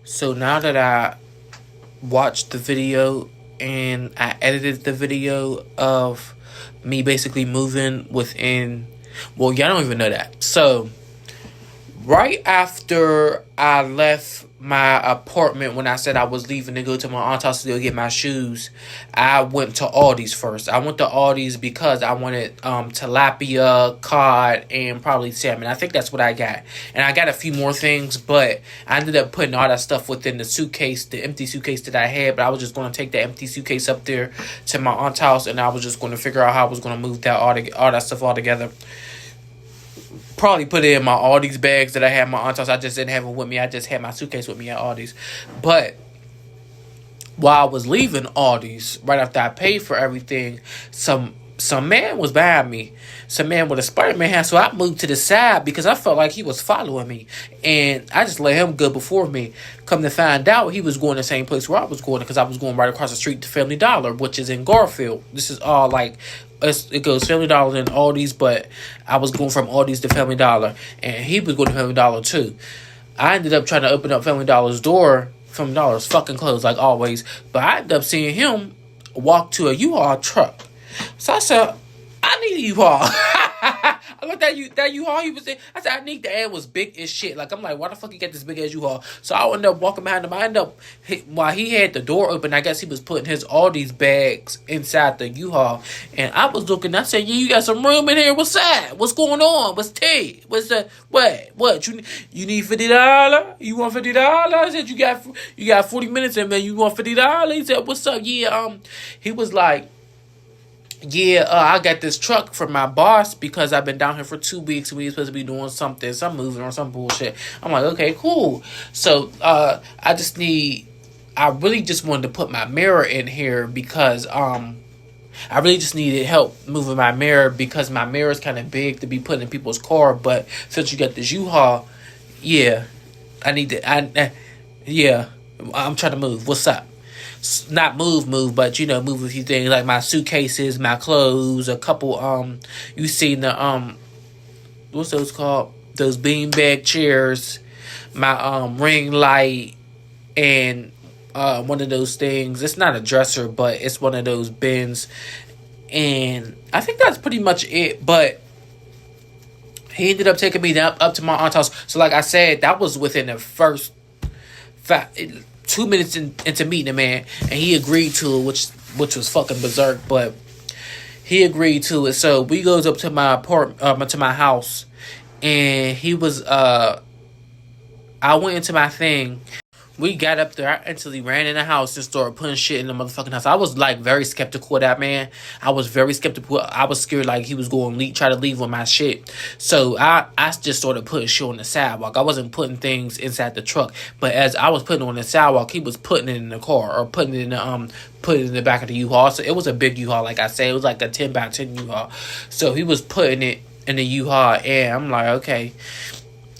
So now that I watched the video and I edited the video of me basically moving within, well, y'all don't even know that. So right after I left my apartment, when I said I was leaving to go to my aunt's house to go get my shoes, I went to Aldi's first. I went to Aldi's because I wanted tilapia, cod, and probably salmon. I think that's what I got. And I got a few more things, but I ended up putting all that stuff within the suitcase, the empty suitcase that I had. But I was just going to take the empty suitcase up there to my aunt's house, and I was just going to figure out how I was going to move that all that stuff all together. Probably put it in my Aldi's bags that I had in my aunt's house. I just didn't have it with me. I just had my suitcase with me at Aldi's. But while I was leaving Aldi's, right after I paid for everything, some man was behind me. Some man with a Spider-Man hat. So I moved to the side because I felt like he was following me. And I just let him go before me. Come to find out, he was going the same place where I was going because I was going right across the street to Family Dollar, which is in Garfield. This is all like, it goes Family Dollar and Aldi's, but I was going from Aldi's to Family Dollar. And he was going to Family Dollar too. I ended up trying to open up Family Dollar's door. Family Dollar's fucking closed like always. But I ended up seeing him walk to a U-Haul truck. So I said, I need a U-Haul. I looked at that U-Haul he was in. I said, I need the ad was big as shit. Like, I'm like, why the fuck you get this big ass U-Haul? So I ended up walking behind him. I ended up, while he had the door open, I guess he was putting all these bags inside the U-Haul. And I was looking, I said, yeah, you got some room in here. What's that? What's going on? What's tea? What's the, what? You need $50? You want $50? I said, you got 40 minutes in there. You want $50? He said, what's up? Yeah, he was like, yeah, I got this truck from my boss because I've been down here for 2 weeks and we supposed to be doing some moving or some bullshit. I'm like, okay, cool. So, I really just wanted to put my mirror in here because, I really just needed help moving my mirror because my mirror is kind of big to be put in people's car. But since you got this U-Haul, yeah, yeah, I'm trying to move. What's up? Not move, but move a few things like my suitcases, my clothes, a couple you seen the what's those called? Those beanbag chairs, my ring light, and one of those things. It's not a dresser, but it's one of those bins, and I think that's pretty much it. But he ended up taking me down up to my aunt's house. So like I said, that was within the first 2 minutes into meeting the man, and he agreed to it, which was fucking berserk, but he agreed to it. So we goes up to my apartment, to my house, and he was I went into my thing. We got up there. I instantly ran in the house and started putting shit in the motherfucking house. I was like very skeptical of that man. I was very skeptical. I was scared like he was going to try to leave with my shit. So I just started putting shit on the sidewalk. I wasn't putting things inside the truck, but as I was putting it on the sidewalk, he was putting it in the car or putting it in the back of the U-Haul. So it was a big U-Haul, like I said. It was like a 10 by 10 U-Haul. So he was putting it in the U-Haul, and I'm like, okay.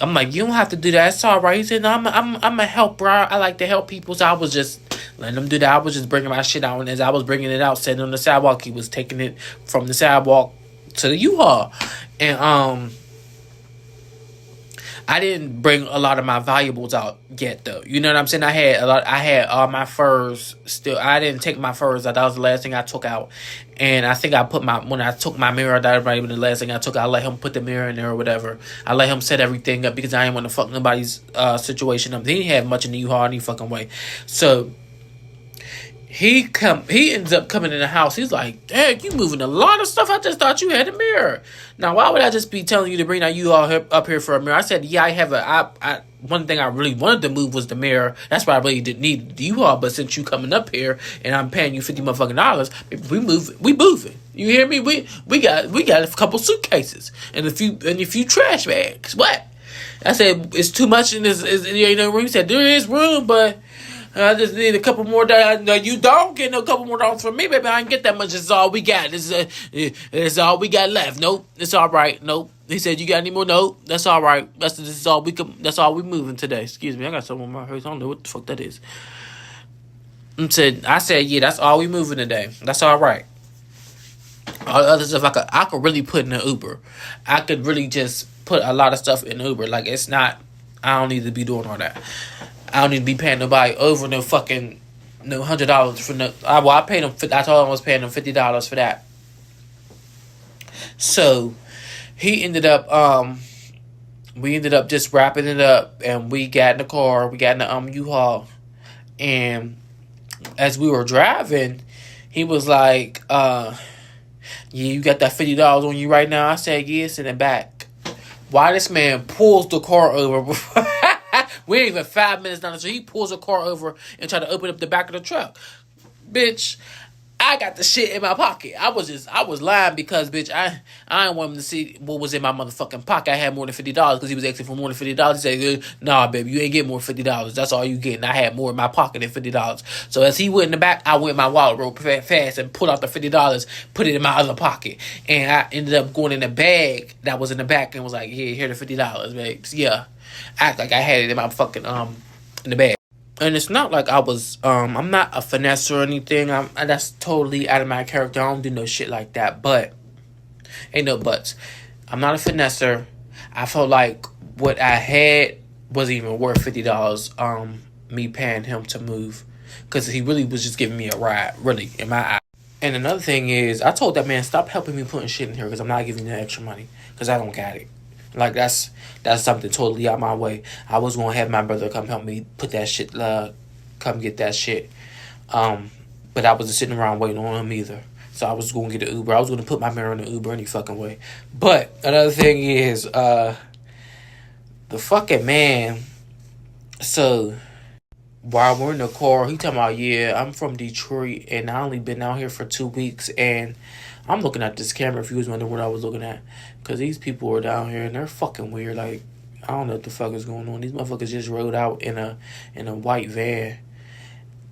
I'm like, you don't have to do that. It's all right. He said, no, I'm a helper. I like to help people. So I was just letting him do that. I was just bringing my shit out. And as I was bringing it out, sitting on the sidewalk, he was taking it from the sidewalk to the U-Haul. And I didn't bring a lot of my valuables out yet, though. You know what I'm saying? I had all my furs still. I didn't take my furs out. That was the last thing I took out. And I think when I took my mirror out, that might have been the last thing I took out. I let him put the mirror in there or whatever. I let him set everything up because I didn't want to fuck nobody's situation up. He didn't have much in the U-Haul any fucking way. So he ends up coming in the house. He's like, "Dang, you moving a lot of stuff. I just thought you had a mirror. Now, why would I just be telling you to bring that U-Haul up here for a mirror?" I said, "Yeah, I have one thing I really wanted to move was the mirror. That's why I really didn't need the U-Haul. But since you coming up here and I'm paying you $50 motherfucking dollars, we moving. You hear me? We got a couple suitcases and a few trash bags. What?" I said, "It's too much in this. There ain't no room." He said, "There is room, but I just need a couple more dollars." "No, you don't get no couple more dollars from me, baby. I ain't get that much. This is all we got. This is all we got left. Nope, it's all right. Nope." He said, "You got any more?" "Nope, that's all right. This is all we can. That's all we moving today." Excuse me, I got something on my face. I don't know what the fuck that is. I said, "Yeah, that's all we moving today. That's all right. All the other stuff I could really put in an Uber. I could really just put a lot of stuff in Uber. Like it's not. I don't need to be doing all that." I don't need to be paying nobody over no fucking no $100 for no. I paid him. I told him I was paying him $50 for that. So he ended up. We ended up just wrapping it up, and we got in the car. We got in the U-Haul, and as we were driving, he was like, "Yeah, you got that $50 on you right now?" I said, "Yes," in the back. Why this man pulls the car over? We ain't even 5 minutes down the street. He pulls the car over and try to open up the back of the truck. Bitch, I got the shit in my pocket. I was lying because, bitch, I didn't want him to see what was in my motherfucking pocket. I had more than $50 because he was asking for more than $50. He said, "Nah, baby, you ain't getting more than $50. That's all you getting." I had more in my pocket than $50. So as he went in the back, I went in my wallet real fast and pulled out the $50, put it in my other pocket. And I ended up going in the bag that was in the back and was like, "Yeah, here the $50, babe." Yeah. Act like I had it in my fucking, in the bag. And it's not like I was, I'm not a finesse or anything. That's totally out of my character. I don't do no shit like that. But, ain't no buts. I'm not a finesser. I felt like what I had wasn't even worth $50, me paying him to move. Because he really was just giving me a ride, really, in my eye. And another thing is, I told that man, stop helping me putting shit in here because I'm not giving you the extra money. Because I don't got it. Like, that's something totally out my way. I was going to have my brother come help me put that shit, come get that shit. But I wasn't sitting around waiting on him either. So I was going to get an Uber. I was going to put my mirror in the Uber any fucking way. But another thing is, the fucking man, so while we're in the car, he talking about, "Yeah, I'm from Detroit and I only been out here for 2 weeks and I'm looking at this camera," if you was wondering what I was looking at. Because these people are down here and they're fucking weird. Like, I don't know what the fuck is going on. These motherfuckers just rode out in a white van.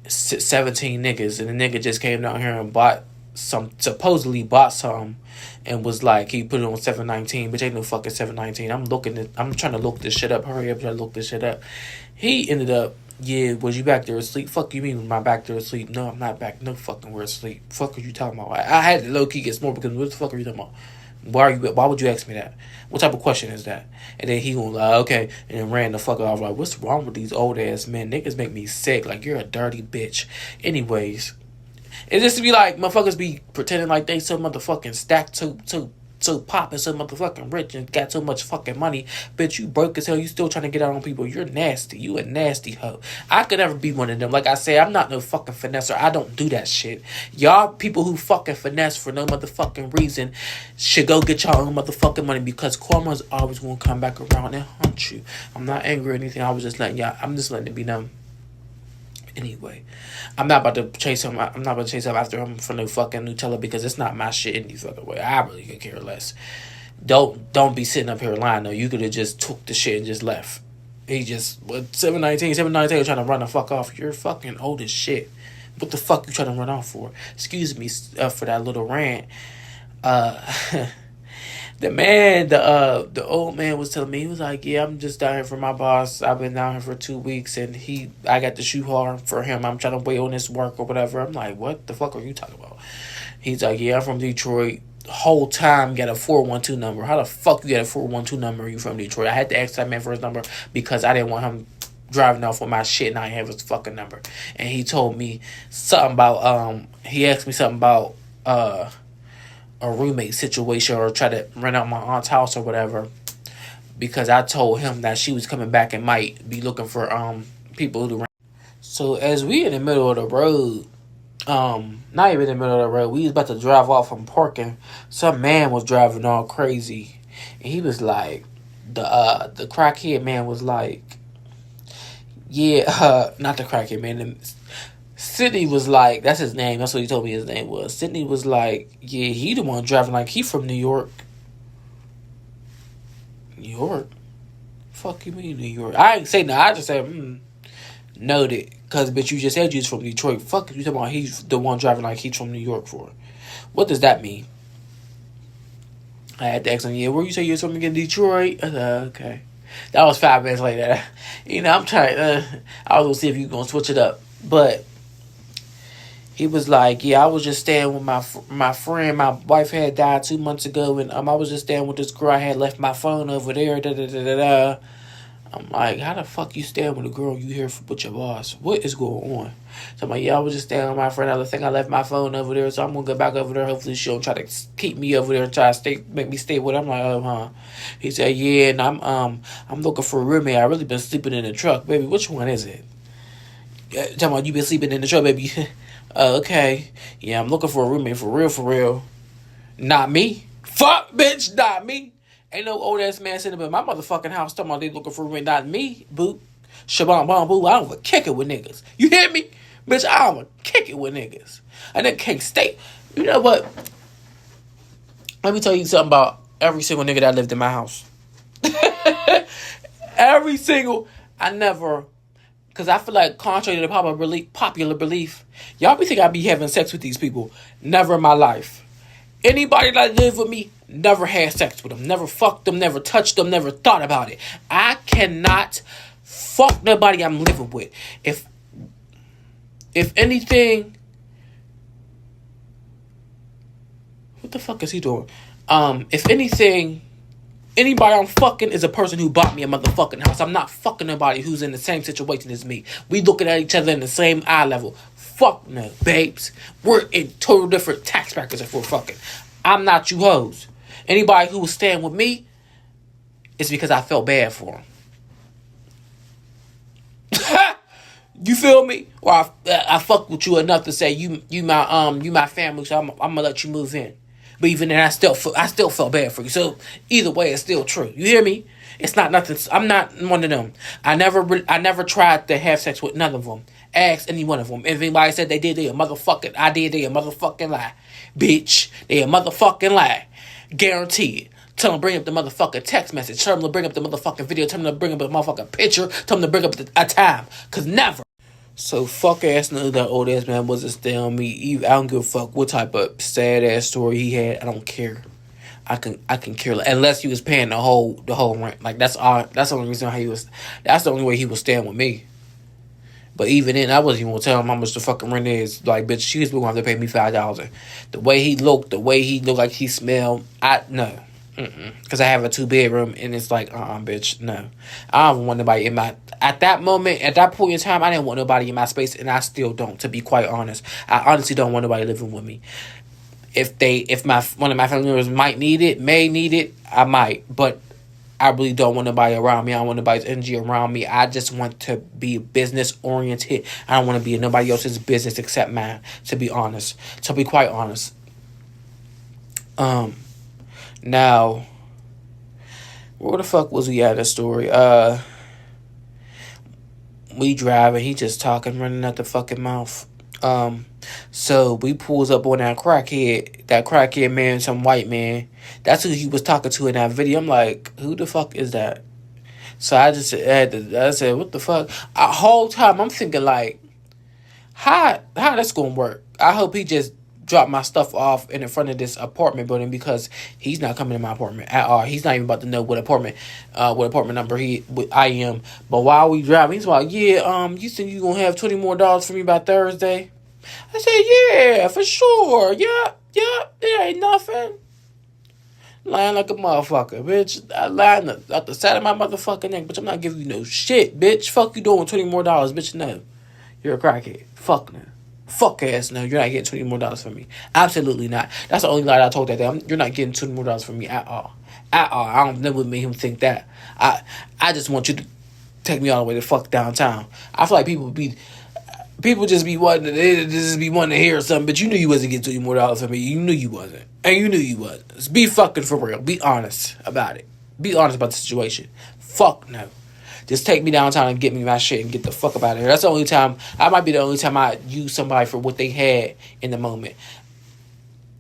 17 niggas. And the nigga just came down here and supposedly bought some. And was like, he put it on 719. Bitch, ain't no fucking 719. I'm trying to look this shit up. Hurry up, trying to look this shit up. He ended up, "Yeah, was you back there asleep?" "Fuck you mean, was my back there asleep?" "No, I'm not back. No fucking where asleep. Fuck are you talking about?" I had to low key get smart because what the fuck are you talking about? Why would you ask me that? What type of question is that? And then he gonna like, "Okay," and then ran the fuck off. Like, what's wrong with these old ass men? Niggas make me sick. Like, you're a dirty bitch. Anyways, it just be like motherfuckers be pretending like they so motherfucking stacked so popping, so motherfucking rich and got so much fucking money. Bitch, you broke as hell. You still trying to get out on people. You're nasty. You a nasty hoe. I could never be one of them. Like I say, I'm not no fucking finesser. I don't do that shit. Y'all people who fucking finesse for no motherfucking reason should go get y'all own motherfucking money because karma's always gonna come back around and hunt you. I'm not angry or anything. I'm just letting it be known. Anyway, I'm not about to chase him after him for no fucking Nutella because it's not my shit any fucking way. I really could care less. Don't be sitting up here lying though. You could have just took the shit and just left. He just 719 trying to run the fuck off. You're fucking old as shit. What the fuck you trying to run off for? Excuse me for that little rant. The old man was telling me, he was like, "Yeah, I'm just down here for my boss. I've been down here for 2 weeks and I got the shoe hard for him. I'm trying to wait on this work or whatever." I'm like, "What the fuck are you talking about?" He's like, "Yeah, I'm from Detroit. Whole time got a 412 number. How the fuck you got a 412 number? You from Detroit?" I had to ask that man for his number because I didn't want him driving off with my shit and I didn't have his fucking number. And he told me something about, he asked me something about, a roommate situation or try to rent out my aunt's house or whatever because I told him that she was coming back and might be looking for people to rent. So as we in the middle of the road, not even in the middle of the road, we was about to drive off from parking. Some man was driving all crazy and he was like, the crackhead man was like, "Yeah, not the crackhead man, Sydney was like," that's his name. That's what he told me his name was. Sydney was like, "Yeah, he the one driving like he from New York." New York? Fuck you mean New York? I ain't say no. I just said, noted. Because, bitch, you just said you was from Detroit. Fuck you talking about he's the one driving like he's from New York for. What does that mean? I had to ask him, "Yeah, where you say you're from again? Detroit?" I said, "Okay." That was 5 minutes later. I'm trying, I was going to see if you going to switch it up. But he was like, "Yeah, I was just staying with my friend. My wife had died 2 months ago, and I was just staying with this girl. I had left my phone over there. Da da da da da." I'm like, how the fuck you stand with a girl you here with your boss? What is going on? So I'm like, yeah, I was just staying with my friend. I think I left my phone over there, so I'm gonna go back over there. Hopefully she don't try to keep me over there and try to make me stay with her. I'm like, huh? He said, yeah, and I'm looking for a roommate. I really been sleeping in the truck, baby. Which one is it? Talking about you been sleeping in the truck, baby. Okay. Yeah, I'm looking for a roommate for real, for real. Not me. Fuck, bitch, not me. Ain't no old ass man sitting up in my motherfucking house talking about they looking for a roommate. Not me, boo. Shabam bam boo. I don't even kick it with niggas. You hear me? Bitch, I don't even kick it with niggas. I nigga can't stay. You know what? Let me tell you something about every single nigga that lived in my house. Every single, I never, because I feel like contrary to the popular belief, y'all be think I be having sex with these people. Never in my life. Anybody that lived with me, never had sex with them. Never fucked them, never touched them, never thought about it. I cannot fuck nobody I'm living with. If anything, what the fuck is he doing? If anything, anybody I'm fucking is a person who bought me a motherfucking house. I'm not fucking nobody who's in the same situation as me. We looking at each other in the same eye level. Fuck no, babes. We're in total different tax brackets if we're fucking. I'm not you hoes. Anybody who was staying with me, it's because I felt bad for them. You feel me? Or I fuck with you enough to say you my family, so I'm gonna let you move in. But even then, I still felt bad for you. So either way, it's still true. You hear me? It's not nothing. I'm not one of them. I never tried to have sex with none of them. Ask any one of them. If anybody said they did, they a motherfucking. I did, they a motherfucking lie, bitch. They a motherfucking lie. Guaranteed. Tell them to bring up the motherfucking text message. Tell them to bring up the motherfucking video. Tell them to bring up a motherfucking picture. Tell them to bring up a time. Cause never. So fuck ass nigga, that old ass man wasn't staying on me. I don't give a fuck what type of sad ass story he had. I don't care. I can care less. Unless he was paying the whole rent. Like that's the only reason how he was. That's the only way he was staying with me. But even then, I wasn't even gonna tell him how much the fucking rent is. Like, bitch, she was gonna have to pay me $5,000. The way he looked like he smelled. No. Because I have a 2-bedroom and it's like, bitch, no. I don't want nobody in my. At that moment, at that point in time, I didn't want nobody in my space, and I still don't. To be quite honest, I honestly don't want nobody living with me. If one of my family members may need it, I might, but I really don't want nobody around me. I don't want nobody's energy around me. I just want to be business oriented. I don't want to be in nobody else's business except mine. To be honest, to be quite honest. Now, where the fuck was we at in the story? We driving, he just talking, running out the fucking mouth. So we pulls up on that crackhead man, some white man. That's who he was talking to in that video. I'm like, who the fuck is that? So I said, what the fuck? A whole time I'm thinking like, how that's gonna work? I hope he just dropped my stuff off in front of this apartment building, because he's not coming to my apartment at all. He's not even about to know what apartment number I am. But while we driving, he's like, yeah, you think you gonna have $20 more for me by Thursday? I said, yeah, for sure. Yeah, there ain't nothing. Lying like a motherfucker, bitch. I lying at the side of my motherfucking neck, bitch. I'm not giving you no shit, bitch. Fuck you doing $20 more, bitch. No, you're a crackhead. Fuck no. Fuck ass no. You're not getting $20 more from me. Absolutely not. That's the only lie I told that day. You're not getting $20 more from me at all. At all. I don't never make him think that. I just want you to take me all the way to fuck downtown. I feel like people just be wanting to hear something, but you knew you wasn't getting $20 more from me. You knew you wasn't. And you knew you wasn't. Just be fucking for real. Be honest about it. Be honest about the situation. Fuck no. Just take me downtown and get me my shit and get the fuck up out of here. That's the only time. That might be the only time I use somebody for what they had in the moment.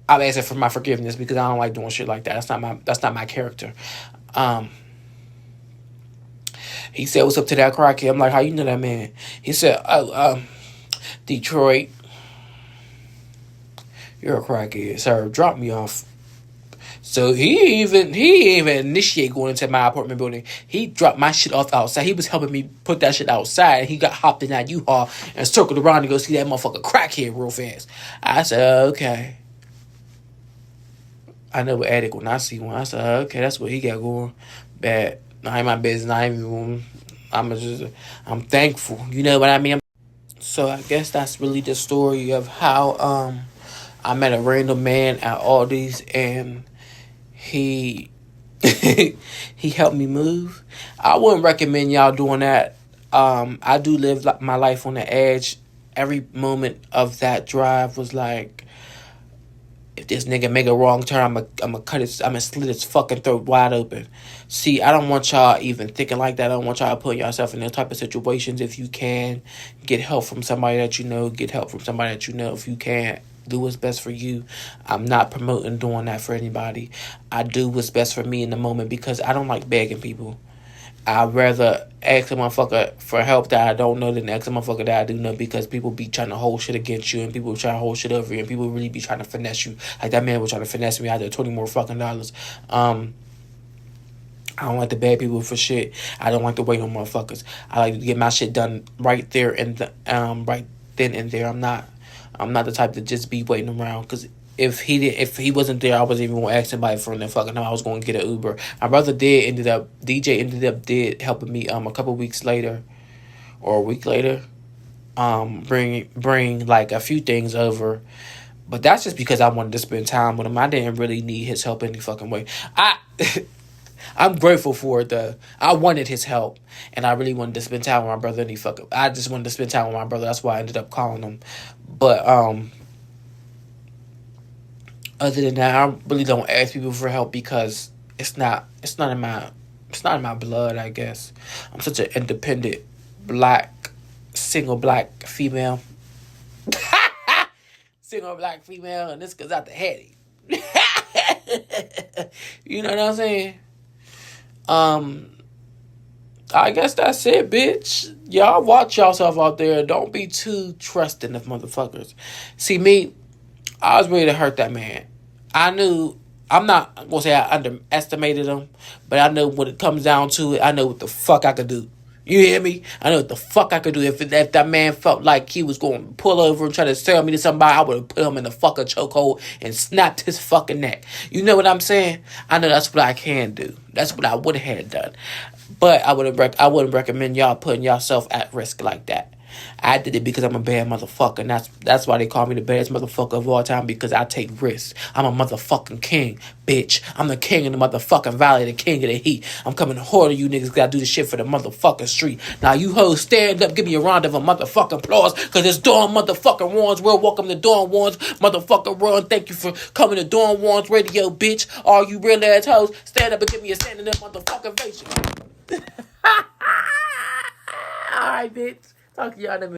I'm asking for my forgiveness because I don't like doing shit like that. That's not my character. He said, "What's up to that crackhead?" I'm like, "How you know that man?" He said, "Oh, Detroit, you're a crackhead, sir. Drop me off." So he even initiate going into my apartment building. He dropped my shit off outside. He was helping me put that shit outside. He got hopped in that U-Haul and circled around to go see that motherfucker crackhead real fast. I said, okay. I know an addict when I see one. I said, okay, that's what he got going. Bad. I ain't my business. I'm thankful. You know what I mean? So I guess that's really the story of how I met a random man at Aldi's, and he he helped me move. I wouldn't recommend y'all doing that. I do live my life on the edge. Every moment of that drive was like, if this nigga make a wrong turn, I'm gonna slit his fucking throat wide open. See, I don't want y'all even thinking like that. I don't want y'all putting yourself in those type of situations. If you can, get help from somebody that you know. Get help from somebody that you know. If you can't, do what's best for you. I'm not promoting doing that for anybody. I do what's best for me in the moment because I don't like begging people. I'd rather ask a motherfucker for help that I don't know than ask a motherfucker that I do know, because people be trying to hold shit against you and people trying to hold shit over you and people really be trying to finesse you. Like that man was trying to finesse me out of 20 more fucking dollars. I don't like to beg people for shit. I don't like to wait on motherfuckers. I like to get my shit done right there and right then and there. I'm not the type to just be waiting around, because if he wasn't there, I wasn't even gonna ask somebody for the fucking time. I was gonna get an Uber. My brother DJ ended up helping me a couple weeks later or a week later, bring like a few things over. But that's just because I wanted to spend time with him. I didn't really need his help any fucking way. I'm grateful for it though. I wanted his help, and I really wanted to spend time with my brother. I just wanted to spend time with my brother. That's why I ended up calling him. But other than that, I really don't ask people for help because it's not in my blood, I guess. I'm such an independent single black female. Single black female, and this goes out the heady. You know what I'm saying? Um, I guess that's it, bitch. Y'all watch yourself out there. Don't be too trusting of motherfuckers. See me, I was ready to hurt that man. I knew, I'm not gonna say I underestimated him, but I know when it comes down to it, I know what the fuck I could do. You hear me? I know what the fuck I could do. If that man felt like he was going to pull over and try to sell me to somebody, I would have put him in the fucking chokehold and snapped his fucking neck. You know what I'm saying? I know that's what I can do. That's what I would have had done. But I wouldn't recommend y'all putting yourself at risk like that. I did it because I'm a bad motherfucker, and that's why they call me the baddest motherfucker of all time, because I take risks. I'm a motherfucking king, bitch. I'm the king of the motherfucking valley, the king of the heat. I'm coming to hoard you niggas, gotta do this shit for the motherfucking street. Now you hoes, stand up, give me a round of motherfucking applause, cause it's Dawn motherfucking Warren's World. Welcome to Dawn Warren's motherfucking world. Thank you for coming to Dawn Warren's Radio, bitch. All you real ass hoes, stand up and give me a standing up motherfucking ovation. Alright, bitch. Talk to y'all in a minute.